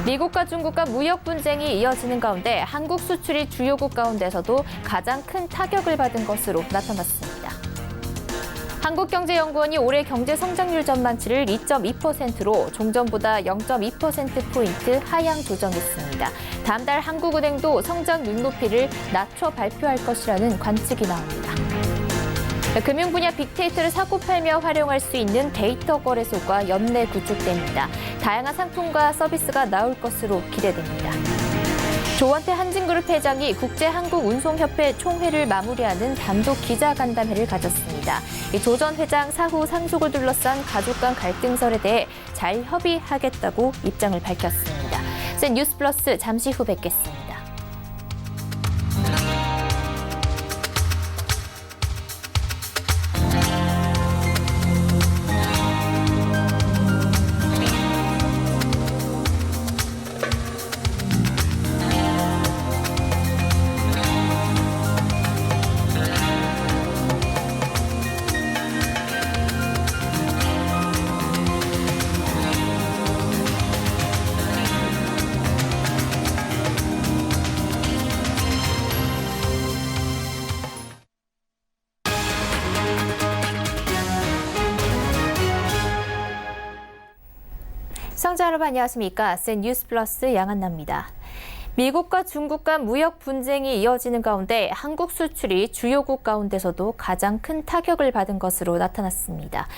미국과 중국과 무역 분쟁이 이어지는 가운데 한국 수출이 주요국 가운데서도 가장 큰 타격을 받은 것으로 나타났습니다. 한국경제연구원이 올해 경제 성장률 전망치를 2.2%로 종전보다 0.2%포인트 하향 조정했습니다. 다음 달 한국은행도 성장 눈높이를 낮춰 발표할 것이라는 관측이 나옵니다. 금융 분야 빅데이터를 사고 팔며 활용할 수 있는 데이터 거래소가 연내 구축됩니다. 다양한 상품과 서비스가 나올 것으로 기대됩니다. 조원태 한진그룹 회장이 국제항공운송협회 총회를 마무리하는 단독 기자간담회를 가졌습니다. 조 전 회장 사후 상속을 둘러싼 가족 간 갈등설에 대해 잘 협의하겠다고 입장을 밝혔습니다. 뉴스플러스 잠시 후 뵙겠습니다. 시청자 여러분 안녕하십니까? 뉴스플러스 양한나입니다. 미국과 중국 간 무역 분쟁이 이어지는 가운데 한국 수출이 주요국 가운데서도 가장 큰 타격을 받은 것으로 나타났습니다.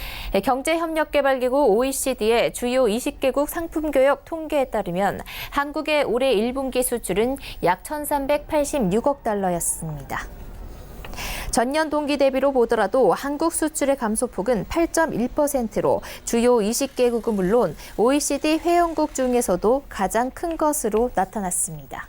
경제협력개발기구 OECD의 주요 20개국 상품교역 통계에 따르면 한국의 올해 1분기 수출은 약 1,386억 달러였습니다. 전년 동기 대비로 보더라도 한국 수출의 감소폭은 8.1%로 주요 20개국은 물론 OECD 회원국 중에서도 가장 큰 것으로 나타났습니다.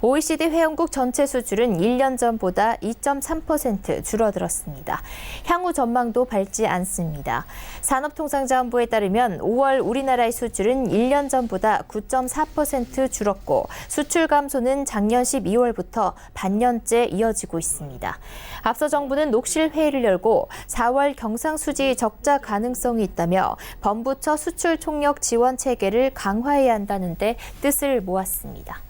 OECD 회원국 전체 수출은 1년 전보다 2.3% 줄어들었습니다. 향후 전망도 밝지 않습니다. 산업통상자원부에 따르면 5월 우리나라의 수출은 1년 전보다 9.4% 줄었고 수출 감소는 작년 12월부터 반년째 이어지고 있습니다. 앞서 정부는 녹실 회의를 열고 4월 경상수지 적자 가능성이 있다며 범부처 수출 총력 지원 체계를 강화해야 한다는 데 뜻을 모았습니다.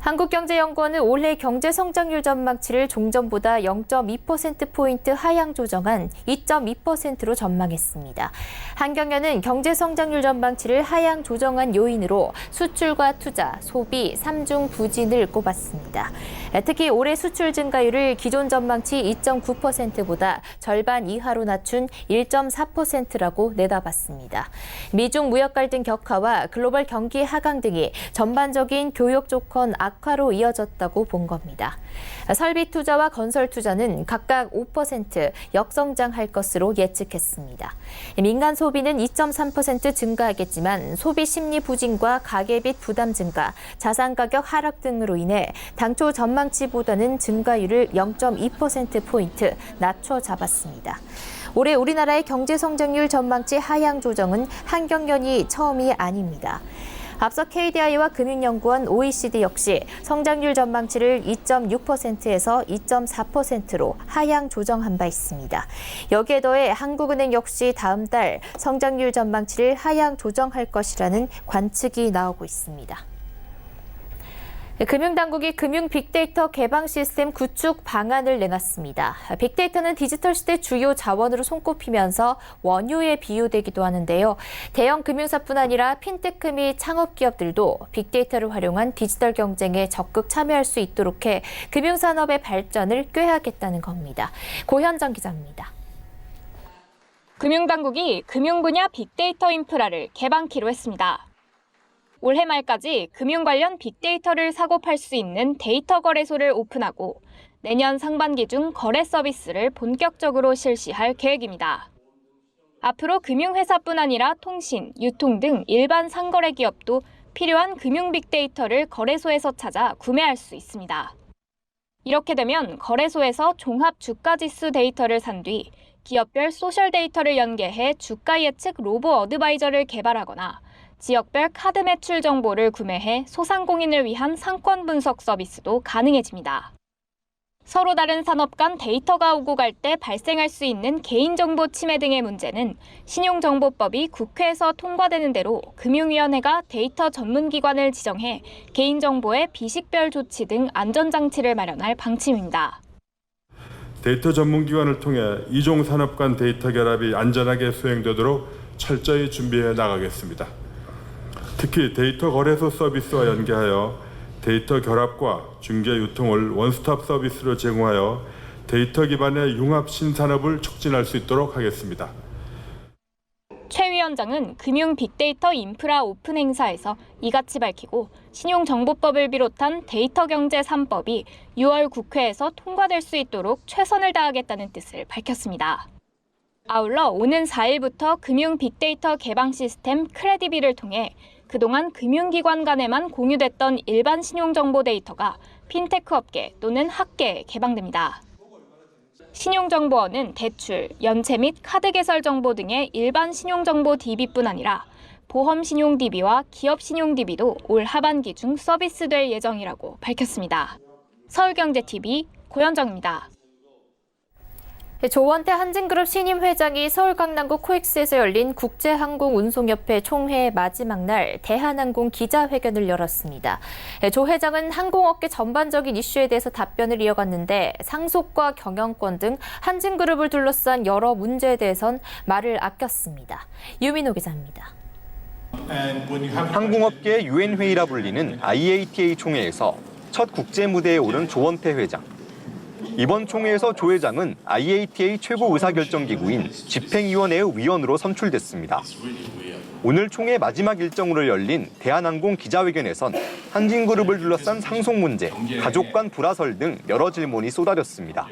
한국경제연구원은 올해 경제성장률 전망치를 종전보다 0.2%포인트 하향 조정한 2.2%로 전망했습니다. 한경연은 경제성장률 전망치를 하향 조정한 요인으로 수출과 투자, 소비, 3중 부진을 꼽았습니다. 특히 올해 수출 증가율을 기존 전망치 2.9%보다 절반 이하로 낮춘 1.4%라고 내다봤습니다. 미중 무역 갈등 격화와 글로벌 경기 하강 등이 전반적인 교역 조건 악화로 이어졌다고 본 겁니다. 설비 투자와 건설 투자는 각각 5% 역성장할 것으로 예측했습니다. 민간 소비는 2.3% 증가하겠지만 소비 심리 부진과 가계빚 부담 증가, 자산 가격 하락 등으로 인해 당초 전망치보다는 증가율을 0.2%포인트 낮춰 잡았습니다. 올해 우리나라의 경제성장률 전망치 하향 조정은 한경연이 처음이 아닙니다. 앞서 KDI와 금융연구원 OECD 역시 성장률 전망치를 2.6%에서 2.4%로 하향 조정한 바 있습니다. 여기에 더해 한국은행 역시 다음 달 성장률 전망치를 하향 조정할 것이라는 관측이 나오고 있습니다. 금융당국이 금융 빅데이터 개방 시스템 구축 방안을 내놨습니다. 빅데이터는 디지털 시대 주요 자원으로 손꼽히면서 원유에 비유되기도 하는데요. 대형 금융사뿐 아니라 핀테크 및 창업기업들도 빅데이터를 활용한 디지털 경쟁에 적극 참여할 수 있도록 해 금융산업의 발전을 꾀하겠다는 겁니다. 고현정 기자입니다. 금융당국이 금융 분야 빅데이터 인프라를 개방키로 했습니다. 올해 말까지 금융 관련 빅데이터를 사고 팔 수 있는 데이터 거래소를 오픈하고 내년 상반기 중 거래 서비스를 본격적으로 실시할 계획입니다. 앞으로 금융회사뿐 아니라 통신, 유통 등 일반 상거래 기업도 필요한 금융 빅데이터를 거래소에서 찾아 구매할 수 있습니다. 이렇게 되면 거래소에서 종합 주가지수 데이터를 산 뒤 기업별 소셜 데이터를 연계해 주가 예측 로보 어드바이저를 개발하거나 지역별 카드 매출 정보를 구매해 소상공인을 위한 상권 분석 서비스도 가능해집니다. 서로 다른 산업 간 데이터가 오고 갈 때 발생할 수 있는 개인정보 침해 등의 문제는 신용정보법이 국회에서 통과되는 대로 금융위원회가 데이터 전문기관을 지정해 개인정보의 비식별 조치 등 안전장치를 마련할 방침입니다. 데이터 전문기관을 통해 이종 산업 간 데이터 결합이 안전하게 수행되도록 철저히 준비해 나가겠습니다. 특히 데이터 거래소 서비스와 연계하여 데이터 결합과 중개 유통을 원스톱 서비스로 제공하여 데이터 기반의 융합 신산업을 촉진할 수 있도록 하겠습니다. 최 위원장은 금융 빅데이터 인프라 오픈 행사에서 이같이 밝히고 신용정보법을 비롯한 데이터 경제 3법이 6월 국회에서 통과될 수 있도록 최선을 다하겠다는 뜻을 밝혔습니다. 아울러 오는 4일부터 금융 빅데이터 개방 시스템 크레디비를 통해 그동안 금융기관 간에만 공유됐던 일반 신용정보 데이터가 핀테크 업계 또는 학계에 개방됩니다. 신용정보원은 대출, 연체 및 카드 개설 정보 등의 일반 신용정보 DB뿐 아니라 보험 신용 DB와 기업 신용 DB도 올 하반기 중 서비스될 예정이라고 밝혔습니다. 서울경제TV 고현정입니다. 조원태 한진그룹 신임 회장이 서울 강남구 코엑스에서 열린 국제항공운송협회 총회 마지막 날 대한항공 기자회견을 열었습니다. 조 회장은 항공업계 전반적인 이슈에 대해서 답변을 이어갔는데 상속과 경영권 등 한진그룹을 둘러싼 여러 문제에 대해선 말을 아꼈습니다. 유민호 기자입니다. 항공업계 유엔회의라 불리는 IATA 총회에서 첫 국제 무대에 오른 조원태 회장. 이번 총회에서 조 회장은 IATA 최고 의사결정기구인 집행위원회의 위원으로 선출됐습니다. 오늘 총회 마지막 일정으로 열린 대한항공 기자회견에선 한진그룹을 둘러싼 상속 문제, 가족 간 불화설 등 여러 질문이 쏟아졌습니다.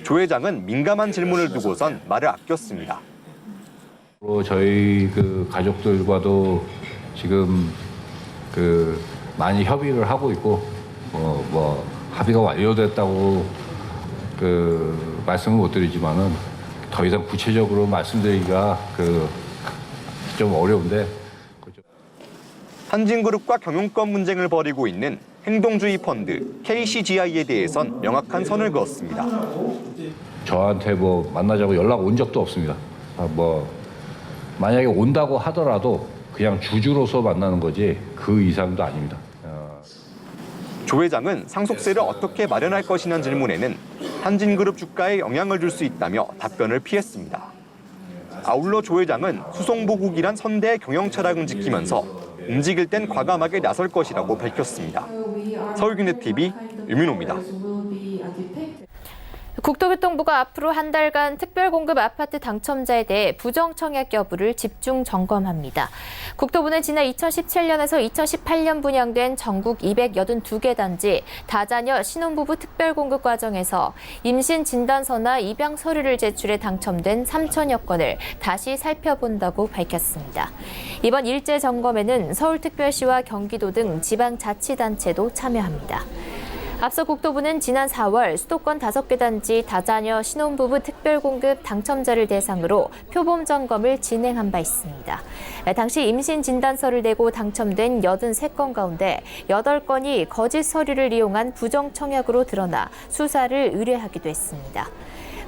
조 회장은 민감한 질문을 두고선 말을 아꼈습니다. 저희 가족들과도 지금 많이 협의를 하고 있고 합의가 완료됐다고 말씀을 못 드리지만은 더 이상 구체적으로 말씀드리기가 좀 어려운데. 한진그룹과 경영권 분쟁을 벌이고 있는 행동주의 펀드 KCGI에 대해선 명확한 선을 그었습니다. 저한테 만나자고 연락 온 적도 없습니다. 만약에 온다고 하더라도 그냥 주주로서 만나는 거지 그 이상도 아닙니다. 조 회장은 상속세를 어떻게 마련할 것이냐는 질문에는 한진그룹 주가에 영향을 줄 수 있다며 답변을 피했습니다. 아울러 조 회장은 수송보국이란 선대의 경영 철학을 지키면서 움직일 땐 과감하게 나설 것이라고 밝혔습니다. 서울경제TV 유민호입니다. 국토교통부가 앞으로 한 달간 특별공급 아파트 당첨자에 대해 부정청약 여부를 집중 점검합니다. 국토부는 지난 2017년에서 2018년 분양된 전국 282개 단지 다자녀 신혼부부 특별공급 과정에서 임신 진단서나 입양 서류를 제출해 당첨된 3천여 건을 다시 살펴본다고 밝혔습니다. 이번 일제 점검에는 서울특별시와 경기도 등 지방자치단체도 참여합니다. 앞서 국토부는 지난 4월 수도권 5개 단지 다자녀 신혼부부 특별공급 당첨자를 대상으로 표본 점검을 진행한 바 있습니다. 당시 임신 진단서를 내고 당첨된 83건 가운데 8건이 거짓 서류를 이용한 부정청약으로 드러나 수사를 의뢰하기도 했습니다.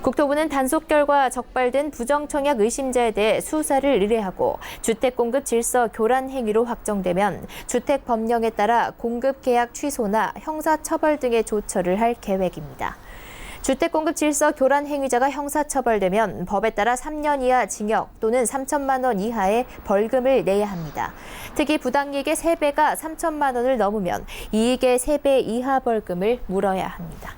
국토부는 단속 결과 적발된 부정청약 의심자에 대해 수사를 의뢰하고 주택공급 질서 교란 행위로 확정되면 주택법령에 따라 공급 계약 취소나 형사처벌 등의 조처를 할 계획입니다. 주택공급 질서 교란 행위자가 형사처벌되면 법에 따라 3년 이하 징역 또는 3천만 원 이하의 벌금을 내야 합니다. 특히 부당이익의 3배가 3천만 원을 넘으면 이익의 3배 이하 벌금을 물어야 합니다.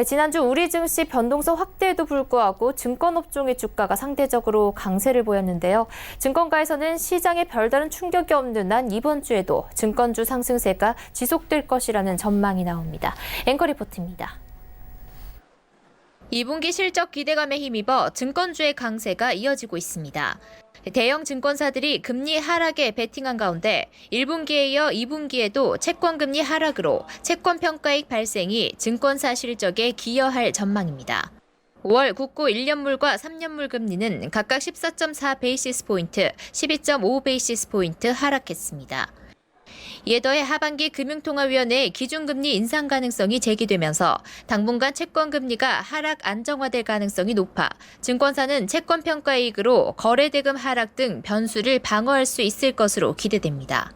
지난주 우리 증시 변동성 확대에도 불구하고 증권업종의 주가가 상대적으로 강세를 보였는데요. 증권가에서는 시장에 별다른 충격이 없는 한 이번 주에도 증권주 상승세가 지속될 것이라는 전망이 나옵니다. 앵커 리포트입니다. 2분기 실적 기대감에 힘입어 증권주의 강세가 이어지고 있습니다. 대형 증권사들이 금리 하락에 베팅한 가운데 1분기에 이어 2분기에도 채권금리 하락으로 채권평가익 발생이 증권사 실적에 기여할 전망입니다. 5월 국고 1년물과 3년물 금리는 각각 14.4 베이시스 포인트, 12.5 베이시스 포인트 하락했습니다. 이에 더해 하반기 금융통화위원회의 기준금리 인상 가능성이 제기되면서 당분간 채권금리가 하락 안정화될 가능성이 높아 증권사는 채권평가이익으로 거래대금 하락 등 변수를 방어할 수 있을 것으로 기대됩니다.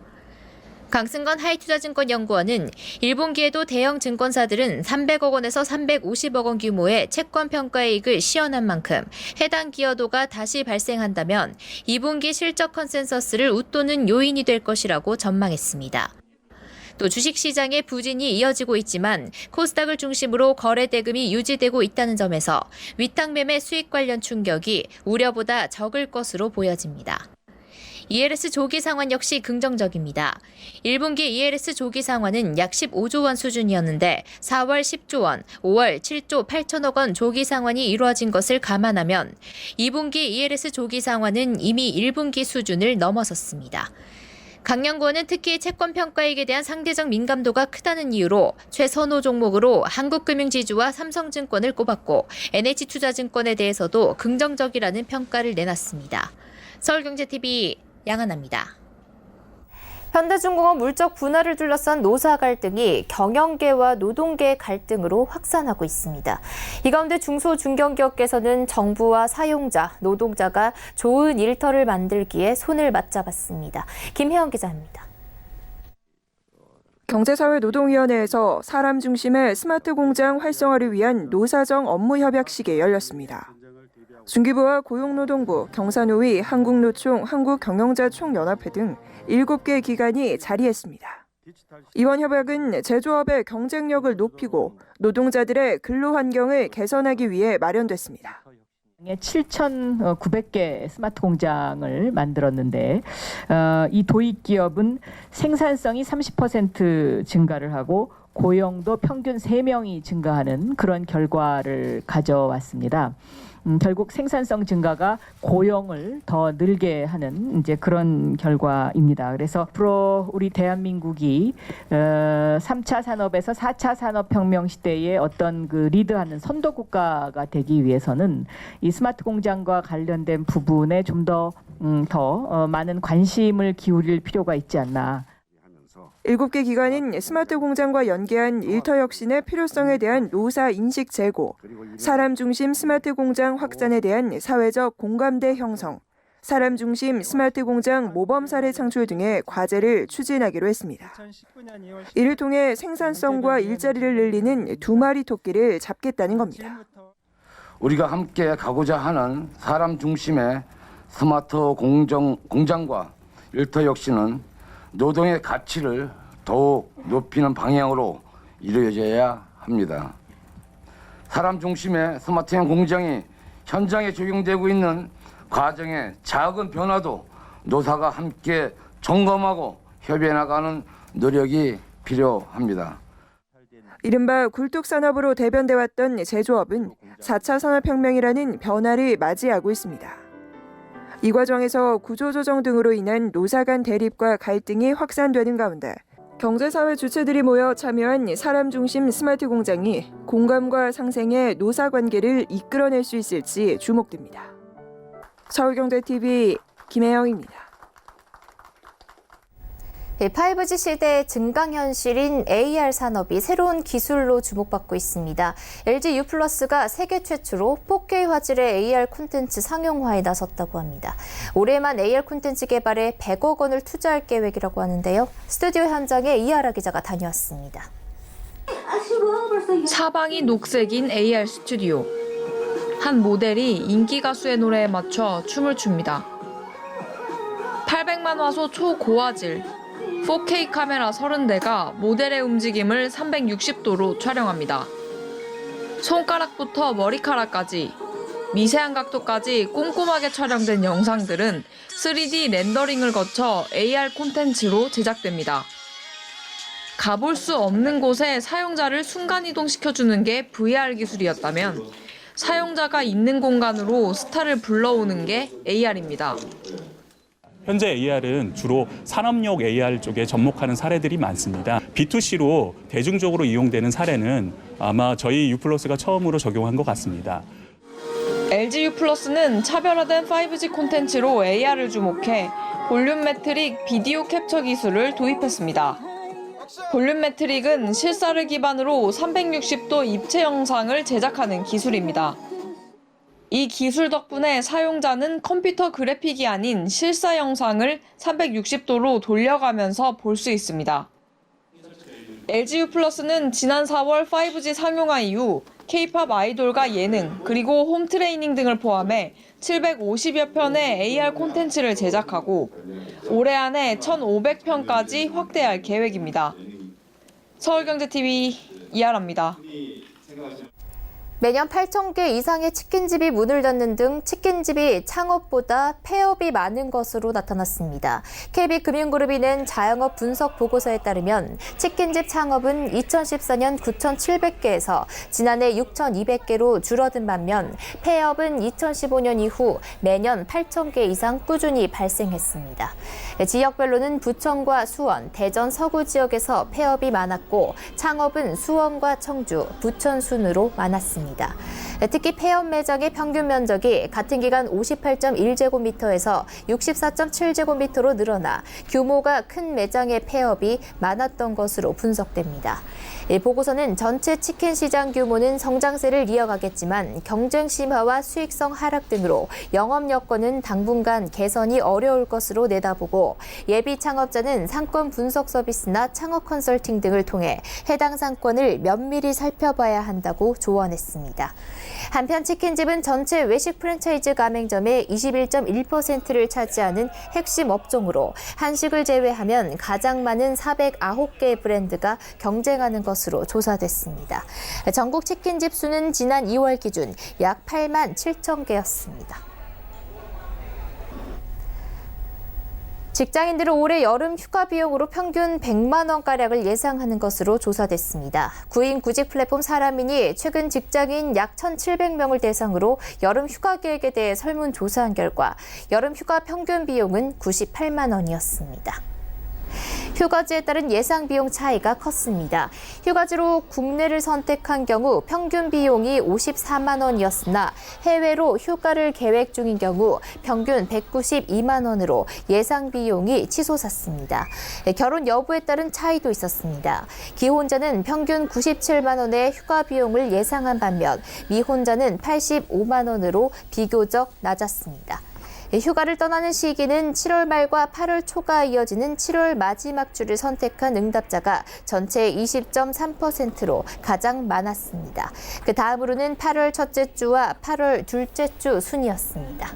강승건 하이투자증권연구원은 1분기에도 대형 증권사들은 300억 원에서 350억 원 규모의 채권평가이익을 시현한 만큼 해당 기여도가 다시 발생한다면 2분기 실적 컨센서스를 웃도는 요인이 될 것이라고 전망했습니다. 또 주식시장의 부진이 이어지고 있지만 코스닥을 중심으로 거래 대금이 유지되고 있다는 점에서 위탁매매 수익 관련 충격이 우려보다 적을 것으로 보여집니다. ELS 조기 상환 역시 긍정적입니다. 1분기 ELS 조기 상환은 약 15조 원 수준이었는데 4월 10조 원, 5월 7조 8천억 원 조기 상환이 이루어진 것을 감안하면 2분기 ELS 조기 상환은 이미 1분기 수준을 넘어섰습니다. 강연구원은 특히 채권평가이익에 대한 상대적 민감도가 크다는 이유로 최선호 종목으로 한국금융지주와 삼성증권을 꼽았고 NH투자증권에 대해서도 긍정적이라는 평가를 내놨습니다. 서울경제TV 양하나입니다. 현대중공업 물적 분할을 둘러싼 노사 갈등이 경영계와 노동계 갈등으로 확산하고 있습니다. 이 가운데 중소 중견기업계에서는 정부와 사용자, 노동자가 좋은 일터를 만들기에 손을 맞잡았습니다. 김혜영 기자입니다. 경제사회노동위원회에서 사람 중심의 스마트 공장 활성화를 위한 노사정 업무협약식이 열렸습니다. 중기부와 고용노동부, 경사노위, 한국노총, 한국경영자총연합회 등 7개 기관이 자리했습니다. 이번 협약은 제조업의 경쟁력을 높이고 노동자들의 근로 환경을 개선하기 위해 마련됐습니다. 7,900개 스마트 공장을 만들었는데 이 도입 기업은 생산성이 30% 증가를 하고 고용도 평균 3명이 증가하는 그런 결과를 가져왔습니다. 결국 생산성 증가가 고용을 더 늘게 하는 이제 그런 결과입니다. 그래서 앞으로 우리 대한민국이 3차 산업에서 4차 산업혁명 시대에 어떤 그 리드하는 선도 국가가 되기 위해서는 이 스마트 공장과 관련된 부분에 좀 더 많은 관심을 기울일 필요가 있지 않나. 7개 기관은 스마트 공장과 연계한 일터 혁신의 필요성에 대한 노사 인식 제고, 사람 중심 스마트 공장 확산에 대한 사회적 공감대 형성, 사람 중심 스마트 공장 모범 사례 창출 등의 과제를 추진하기로 했습니다. 이를 통해 생산성과 일자리를 늘리는 2마리 토끼를 잡겠다는 겁니다. 우리가 함께 가고자 하는 사람 중심의 스마트 공장과 일터 혁신은 노동의 가치를 더욱 높이는 방향으로 이루어져야 합니다. 사람 중심의 스마트형 공장이 현장에 적용되고 있는 과정의 작은 변화도 노사가 함께 점검하고 협의해 나가는 노력이 필요합니다. 이른바 굴뚝산업으로 대변돼 왔던 제조업은 4차 산업혁명이라는 변화를 맞이하고 있습니다. 이 과정에서 구조조정 등으로 인한 노사 간 대립과 갈등이 확산되는 가운데 경제사회 주체들이 모여 참여한 사람 중심 스마트 공장이 공감과 상생의 노사 관계를 이끌어낼 수 있을지 주목됩니다. 서울경제TV 김혜영입니다. 5G 시대의 증강현실인 AR 산업이 새로운 기술로 주목받고 있습니다. LG U+가 세계 최초로 4K 화질의 AR 콘텐츠 상용화에 나섰다고 합니다. 올해만 AR 콘텐츠 개발에 100억 원을 투자할 계획이라고 하는데요. 스튜디오 현장에 이하라 기자가 다녀왔습니다. 사방이 녹색인 AR 스튜디오. 한 모델이 인기 가수의 노래에 맞춰 춤을 춥니다. 800만 화소 초고화질 4K 카메라 30대가 모델의 움직임을 360도로 촬영합니다. 손가락부터 머리카락까지 미세한 각도까지 꼼꼼하게 촬영된 영상들은 3D 렌더링을 거쳐 AR 콘텐츠로 제작됩니다. 가볼 수 없는 곳에 사용자를 순간이동시켜주는 게 VR 기술이었다면 사용자가 있는 공간으로 스타를 불러오는 게 AR입니다. 현재 AR은 주로 산업용 AR 쪽에 접목하는 사례들이 많습니다. B2C로 대중적으로 이용되는 사례는 아마 저희 U+가 처음으로 적용한 것 같습니다. LG U+는 차별화된 5G 콘텐츠로 AR을 주목해 볼륨 매트릭 비디오 캡처 기술을 도입했습니다. 볼륨 매트릭은 실사를 기반으로 360도 입체 영상을 제작하는 기술입니다. 이 기술 덕분에 사용자는 컴퓨터 그래픽이 아닌 실사 영상을 360도로 돌려가면서 볼 수 있습니다. LG U+는 지난 4월 5G 상용화 이후 K-팝 아이돌과 예능, 그리고 홈 트레이닝 등을 포함해 750여 편의 AR 콘텐츠를 제작하고 올해 안에 1,500편까지 확대할 계획입니다. 서울경제TV 이하라입니다. 매년 8,000개 이상의 치킨집이 문을 닫는 등 치킨집이 창업보다 폐업이 많은 것으로 나타났습니다. KB금융그룹이 낸 자영업 분석 보고서에 따르면 치킨집 창업은 2014년 9,700개에서 지난해 6,200개로 줄어든 반면 폐업은 2015년 이후 매년 8,000개 이상 꾸준히 발생했습니다. 지역별로는 부천과 수원, 대전 서구 지역에서 폐업이 많았고 창업은 수원과 청주, 부천 순으로 많았습니다. 특히 폐업 매장의 평균 면적이 같은 기간 58.1제곱미터에서 64.7제곱미터로 늘어나 규모가 큰 매장의 폐업이 많았던 것으로 분석됩니다. 이 보고서는 전체 치킨 시장 규모는 성장세를 이어가겠지만 경쟁 심화와 수익성 하락 등으로 영업 여건은 당분간 개선이 어려울 것으로 내다보고 예비 창업자는 상권 분석 서비스나 창업 컨설팅 등을 통해 해당 상권을 면밀히 살펴봐야 한다고 조언했습니다. 한편 치킨집은 전체 외식 프랜차이즈 가맹점의 21.1%를 차지하는 핵심 업종으로 한식을 제외하면 가장 많은 409개의 브랜드가 경쟁하는 것으로 조사됐습니다. 전국 치킨집 수는 지난 2월 기준 약 8만 7천 개였습니다. 직장인들은 올해 여름 휴가 비용으로 평균 100만 원가량을 예상하는 것으로 조사됐습니다. 구인 구직 플랫폼 사람인이 최근 직장인 약 1,700명을 대상으로 여름 휴가 계획에 대해 설문조사한 결과 여름 휴가 평균 비용은 98만 원이었습니다. 휴가지에 따른 예상 비용 차이가 컸습니다. 휴가지로 국내를 선택한 경우 평균 비용이 54만 원이었으나 해외로 휴가를 계획 중인 경우 평균 192만 원으로 예상 비용이 치솟았습니다. 결혼 여부에 따른 차이도 있었습니다. 기혼자는 평균 97만 원의 휴가 비용을 예상한 반면 미혼자는 85만 원으로 비교적 낮았습니다. 휴가를 떠나는 시기는 7월 말과 8월 초가 이어지는 7월 마지막 주를 선택한 응답자가 전체 20.3%로 가장 많았습니다. 그 다음으로는 8월 첫째 주와 8월 둘째 주 순이었습니다.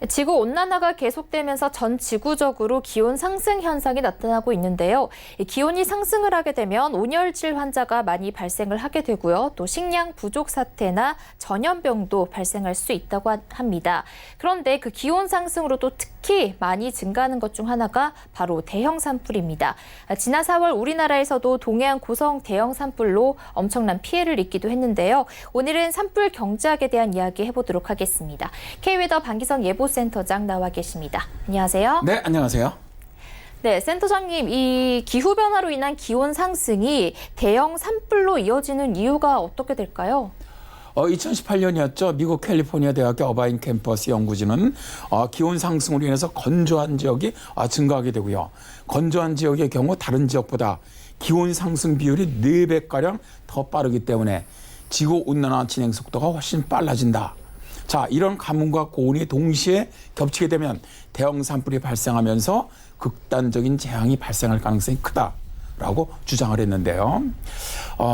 지구온난화가 계속되면서 전 지구적으로 기온 상승 현상이 나타나고 있는데요. 기온이 상승을 하게 되면 온열질 환자가 많이 발생을 하게 되고요. 또 식량 부족 사태나 전염병도 발생할 수 있다고 합니다. 그런데 그 기온 상승으로 또 특히 많이 증가하는 것 중 하나가 바로 대형 산불입니다. 지난 4월 우리나라에서도 동해안 고성 대형 산불로 엄청난 피해를 입기도 했는데요. 오늘은 산불 경제학에 대한 이야기 해보도록 하겠습니다. K웨더 방기성 예보센터장 나와 계십니다. 안녕하세요. 네, 안녕하세요. 네, 센터장님, 이 기후변화로 인한 기온 상승이 대형 산불로 이어지는 이유가 어떻게 될까요? 2018년이었죠. 미국 캘리포니아 대학교 어바인 캠퍼스 연구진은 기온 상승으로 인해서 건조한 지역이 증가하게 되고요. 건조한 지역의 경우 다른 지역보다 기온 상승 비율이 4배가량 더 빠르기 때문에 지구온난화 진행 속도가 훨씬 빨라진다. 자, 이런 가뭄과 고온이 동시에 겹치게 되면 대형 산불이 발생하면서 극단적인 재앙이 발생할 가능성이 크다라고 주장을 했는데요.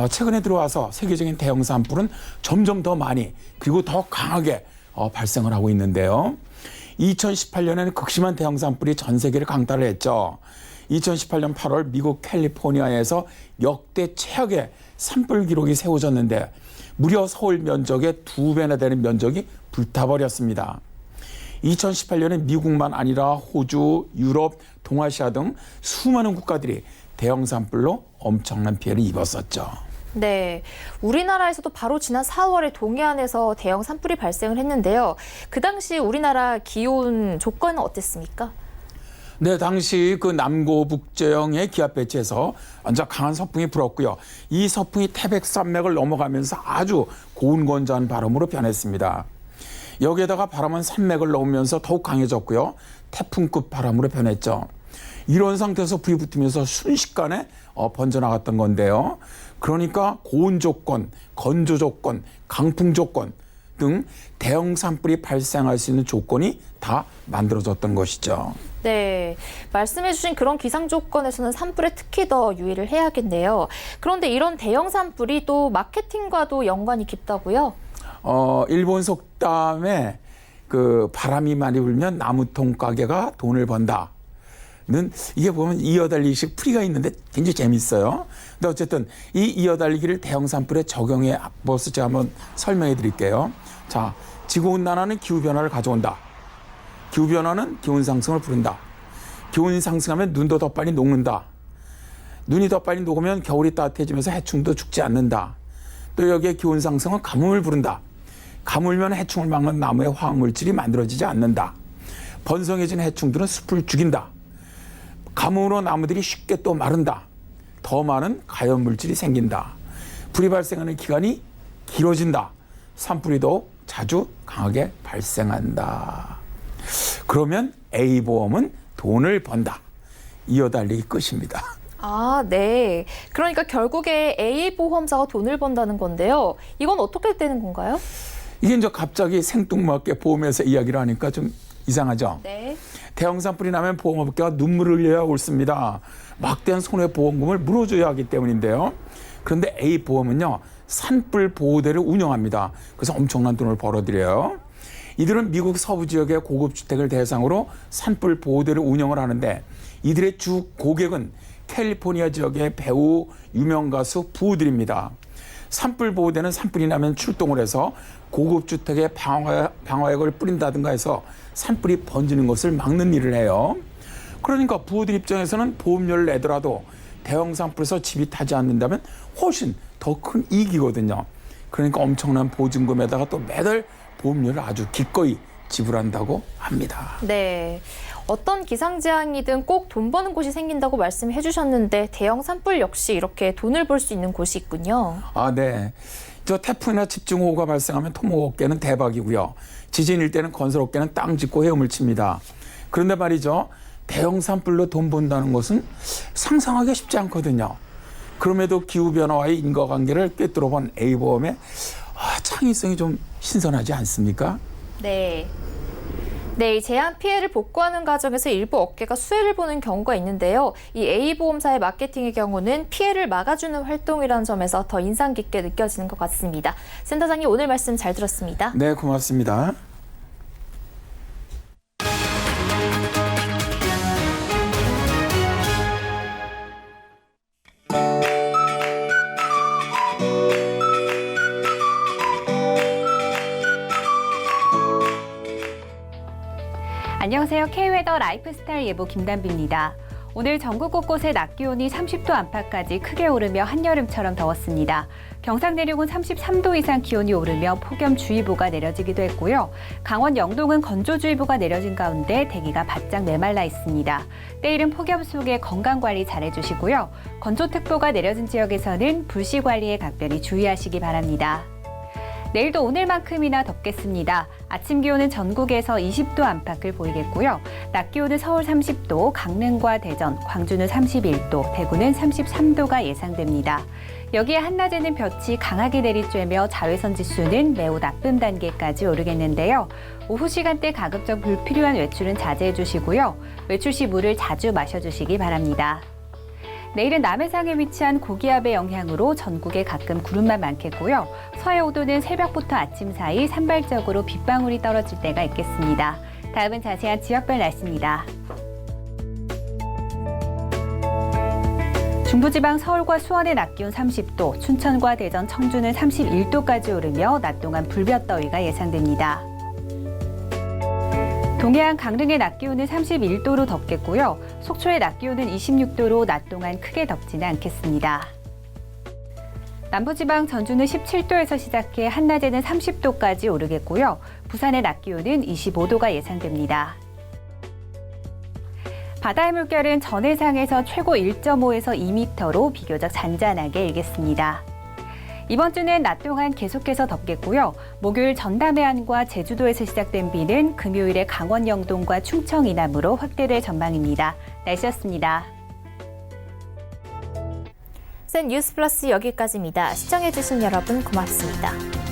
최근에 들어와서 세계적인 대형 산불은 점점 더 많이 그리고 더 강하게 발생을 하고 있는데요. 2018년에는 극심한 대형 산불이 전 세계를 강타를 했죠. 2018년 8월 미국 캘리포니아에서 역대 최악의 산불 기록이 세워졌는데 무려 서울 면적의 2배나 되는 면적이 불타버렸습니다. 2018년에 미국만 아니라 호주, 유럽, 동아시아 등 수많은 국가들이 대형 산불로 엄청난 피해를 입었었죠. 네, 우리나라에서도 바로 지난 4월에 동해안에서 대형 산불이 발생을 했는데요. 그 당시 우리나라 기온 조건은 어땠습니까? 네, 당시 그 남고북제형의 기압 배치에서 완전 강한 서풍이 불었고요. 이 서풍이 태백산맥을 넘어가면서 아주 고운 건조한 바람으로 변했습니다. 여기에다가 바람은 산맥을 넘으면서 더욱 강해졌고요. 태풍급 바람으로 변했죠. 이런 상태에서 불이 붙으면서 순식간에 번져나갔던 건데요. 그러니까 고온 조건, 건조 조건, 강풍 조건 등 대형 산불이 발생할 수 있는 조건이 다 만들어졌던 것이죠. 네, 말씀해주신 그런 기상 조건에서는 산불에 특히 더 유의를 해야겠네요. 그런데 이런 대형 산불이 또 마케팅과도 연관이 깊다고요? 일본 속담에 그 바람이 많이 불면 나무통 가게가 돈을 번다. 는 이게 보면 이어달리기식 풀이가 있는데 굉장히 재밌어요. 근데 어쨌든 이 이어달리기를 대형 산불에 적용해 보아서 제가 한번 설명해 드릴게요. 자, 지구온난화는 기후변화를 가져온다. 기후변화는 기온상승을 부른다. 기온이 상승하면 눈도 더 빨리 녹는다. 눈이 더 빨리 녹으면 겨울이 따뜻해지면서 해충도 죽지 않는다. 또 여기에 기온상승은 가뭄을 부른다. 가물면 해충을 막는 나무의 화학물질이 만들어지지 않는다. 번성해진 해충들은 숲을 죽인다. 가뭄으로 나무들이 쉽게 또 마른다. 더 많은 가연물질이 생긴다. 불이 발생하는 기간이 길어진다. 산불이 더욱 자주 강하게 발생한다. 그러면 A보험은 돈을 번다. 이어달리기 끝입니다. 아, 네. 그러니까 결국에 A보험사가 돈을 번다는 건데요. 이건 어떻게 되는 건가요? 이게 이제 갑자기 생뚱맞게 보험회사 이야기를 하니까 좀 이상하죠? 네. 대형 산불이 나면 보험업계가 눈물을 흘려야 옳습니다. 막대한 손해보험금을 물어줘야 하기 때문인데요. 그런데 A보험은요, 산불 보호대를 운영합니다. 그래서 엄청난 돈을 벌어들여요. 이들은 미국 서부 지역의 고급 주택을 대상으로 산불 보호대를 운영을 하는데 이들의 주 고객은 캘리포니아 지역의 배우, 유명 가수 부부들입니다. 산불 보호대는 산불이 나면 출동을 해서 고급 주택에 방화액을 뿌린다든가 해서 산불이 번지는 것을 막는 일을 해요. 그러니까 부부들 입장에서는 보험료를 내더라도 대형 산불에서 집이 타지 않는다면 훨씬 더 큰 이익이거든요. 그러니까 엄청난 보증금에다가 또 매달 보험료를 아주 기꺼이 지불한다고 합니다. 네. 어떤 기상재앙이든 꼭 돈 버는 곳이 생긴다고 말씀해 주셨는데 대형 산불 역시 이렇게 돈을 벌 수 있는 곳이 있군요. 아, 네. 저 태풍이나 집중호우가 발생하면 토목업계는 대박이고요. 지진일 때는 건설업계는 땅 짓고 헤엄을 칩니다. 그런데 말이죠. 대형 산불로 돈 번다는 것은 상상하기 쉽지 않거든요. 그럼에도 기후변화와의 인과관계를 꿰뚫어 본 A보험의 창의성이 좀 신선하지 않습니까? 네. 네, 이 재안 피해를 복구하는 과정에서 일부 업계가 수혜를 보는 경우가 있는데요. 이 A보험사의 마케팅의 경우는 피해를 막아주는 활동이라는 점에서 더 인상 깊게 느껴지는 것 같습니다. 센터장님, 오늘 말씀 잘 들었습니다. 네, 고맙습니다. 안녕하세요. K웨더 라이프스타일 예보 김단비입니다. 오늘 전국 곳곳에 낮 기온이 30도 안팎까지 크게 오르며 한여름처럼 더웠습니다. 경상 내륙은 33도 이상 기온이 오르며 폭염주의보가 내려지기도 했고요. 강원 영동은 건조주의보가 내려진 가운데 대기가 바짝 메말라 있습니다. 때이른 폭염 속에 건강관리 잘해주시고요. 건조특보가 내려진 지역에서는 불씨관리에 각별히 주의하시기 바랍니다. 내일도 오늘만큼이나 덥겠습니다. 아침 기온은 전국에서 20도 안팎을 보이겠고요. 낮 기온은 서울 30도, 강릉과 대전, 광주는 31도, 대구는 33도가 예상됩니다. 여기에 한낮에는 볕이 강하게 내리쬐며 자외선 지수는 매우 나쁨 단계까지 오르겠는데요. 오후 시간대 가급적 불필요한 외출은 자제해 주시고요. 외출 시 물을 자주 마셔주시기 바랍니다. 내일은 남해상에 위치한 고기압의 영향으로 전국에 가끔 구름만 많겠고요. 서해오도는 새벽부터 아침 사이 산발적으로 빗방울이 떨어질 때가 있겠습니다. 다음은 자세한 지역별 날씨입니다. 중부지방 서울과 수원의 낮 기온 30도, 춘천과 대전, 청주는 31도까지 오르며 낮 동안 불볕더위가 예상됩니다. 동해안 강릉의 낮 기온은 31도로 덥겠고요. 속초의 낮 기온은 26도로 낮 동안 크게 덥지는 않겠습니다. 남부지방 전주는 17도에서 시작해 한낮에는 30도까지 오르겠고요. 부산의 낮 기온은 25도가 예상됩니다. 바다의 물결은 전해상에서 최고 1.5에서 2m로 비교적 잔잔하게 일겠습니다. 이번 주는 낮 동안 계속해서 덥겠고요. 목요일 전남 해안과 제주도에서 시작된 비는 금요일에 강원 영동과 충청 이남으로 확대될 전망입니다. 날씨였습니다. 센 뉴스 플러스 여기까지입니다. 시청해주신 여러분 고맙습니다.